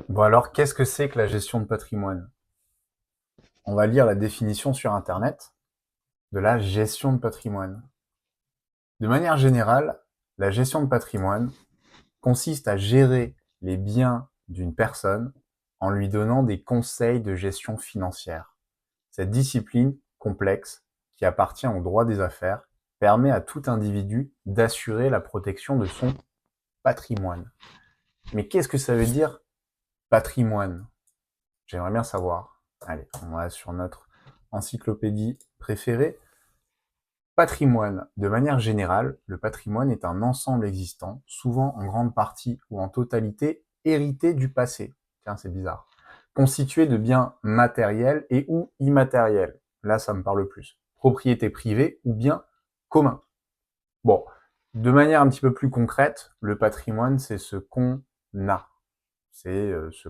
Bon alors, qu'est-ce que c'est que la gestion de patrimoine? On va lire la définition sur Internet de la gestion de patrimoine. De manière générale, la gestion de patrimoine consiste à gérer les biens d'une personne en lui donnant des conseils de gestion financière. Cette discipline complexe, qui appartient au droit des affaires, permet à tout individu d'assurer la protection de son patrimoine. Mais qu'est-ce que ça veut dire patrimoine? J'aimerais bien savoir. Allez, on va sur notre encyclopédie préférée. Patrimoine. De manière générale, le patrimoine est un ensemble existant, souvent en grande partie ou en totalité hérité du passé. Tiens, c'est bizarre. Constitué de biens matériels et ou immatériels. Là, ça me parle plus. Propriété privée ou bien commun. Bon, de manière un petit peu plus concrète, le patrimoine, c'est ce qu'on a. C'est ce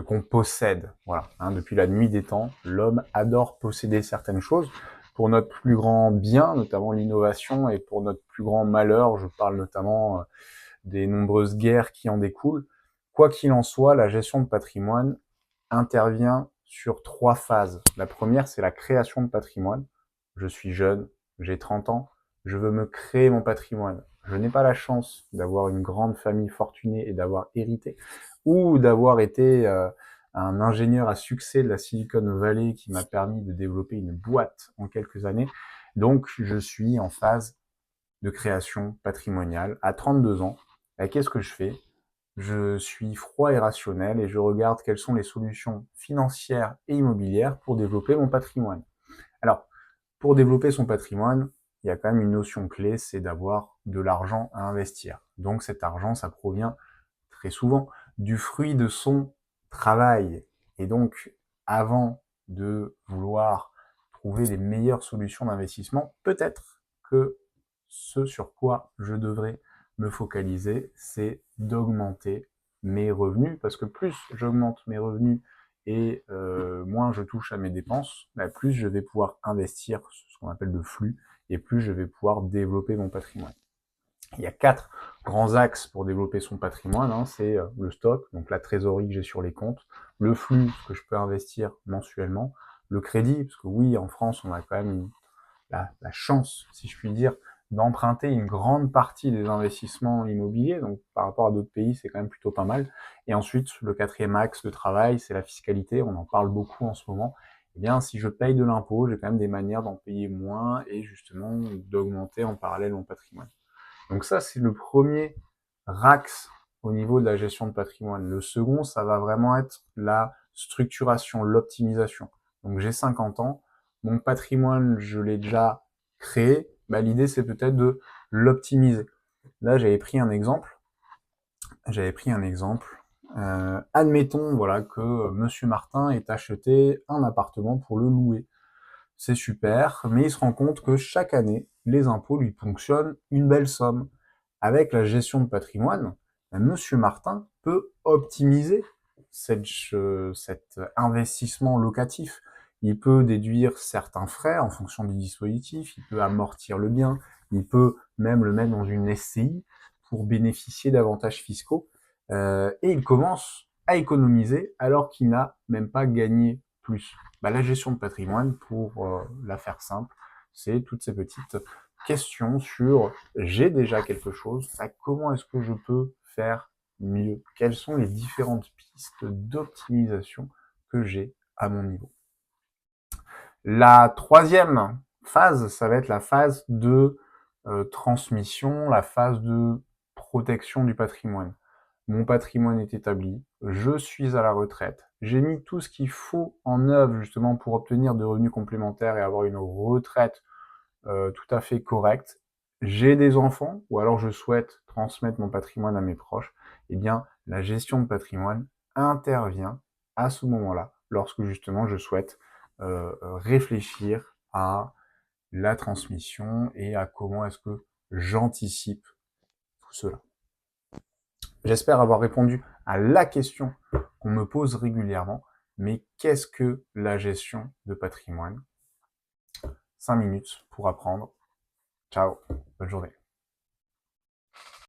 qu'on possède. Voilà. Hein, depuis la nuit des temps, l'homme adore posséder certaines choses pour notre plus grand bien, notamment l'innovation, et pour notre plus grand malheur. Je parle notamment des nombreuses guerres qui en découlent. Quoi qu'il en soit, la gestion de patrimoine intervient sur 3 phases. La première, c'est la création de patrimoine. Je suis jeune, j'ai 30 ans, je veux me créer mon patrimoine. Je n'ai pas la chance d'avoir une grande famille fortunée et d'avoir hérité, ou d'avoir été un ingénieur à succès de la Silicon Valley qui m'a permis de développer une boîte en quelques années. Donc, je suis en phase de création patrimoniale à 32 ans. Et qu'est-ce que je fais? Je suis froid et rationnel et je regarde quelles sont les solutions financières et immobilières pour développer mon patrimoine. Alors, pour développer son patrimoine, il y a quand même une notion clé, c'est d'avoir de l'argent à investir. Donc cet argent, ça provient très souvent du fruit de son travail. Et donc, avant de vouloir trouver les meilleures solutions d'investissement, peut-être que ce sur quoi je devrais me focaliser, c'est d'augmenter mes revenus, parce que plus j'augmente mes revenus et moins je touche à mes dépenses, bah, plus je vais pouvoir investir ce qu'on appelle le flux, et plus je vais pouvoir développer mon patrimoine. Il y a 4 grands axes pour développer son patrimoine. Hein. C'est le stock, donc la trésorerie que j'ai sur les comptes, le flux, ce que je peux investir mensuellement, le crédit, parce que oui, en France, on a quand même la chance, si je puis dire, d'emprunter une grande partie des investissements immobiliers. Donc, par rapport à d'autres pays, c'est quand même plutôt pas mal. Et ensuite, le 4e axe de travail, c'est la fiscalité. On en parle beaucoup en ce moment. Eh bien, si je paye de l'impôt, j'ai quand même des manières d'en payer moins et justement d'augmenter en parallèle mon patrimoine. Donc ça, c'est le premier axe au niveau de la gestion de patrimoine. Le second, ça va vraiment être la structuration, l'optimisation. Donc j'ai 50 ans, mon patrimoine, je l'ai déjà créé. Bah, l'idée, c'est peut-être de l'optimiser. Là, j'avais pris un exemple. Admettons voilà, que Monsieur Martin ait acheté un appartement pour le louer. C'est super, mais il se rend compte que chaque année, les impôts lui ponctionnent une belle somme. Avec la gestion de patrimoine, Monsieur Martin peut optimiser cet investissement locatif. Il peut déduire certains frais en fonction du dispositif, il peut amortir le bien, il peut même le mettre dans une SCI pour bénéficier d'avantages fiscaux. Et il commence à économiser alors qu'il n'a même pas gagné plus. Bah, la gestion de patrimoine, pour la faire simple, c'est toutes ces petites questions sur j'ai déjà quelque chose, bah, comment est-ce que je peux faire mieux? Quelles sont les différentes pistes d'optimisation que j'ai à mon niveau? La 3e phase, ça va être la phase de transmission, la phase de protection du patrimoine. Mon patrimoine est établi, je suis à la retraite, j'ai mis tout ce qu'il faut en œuvre justement pour obtenir de revenus complémentaires et avoir une retraite tout à fait correcte. J'ai des enfants, ou alors je souhaite transmettre mon patrimoine à mes proches, eh bien, la gestion de patrimoine intervient à ce moment-là, lorsque justement je souhaite réfléchir à la transmission et à comment est-ce que j'anticipe tout cela. J'espère avoir répondu à la question qu'on me pose régulièrement, mais qu'est-ce que la gestion de patrimoine? 5 minutes pour apprendre. Ciao, bonne journée.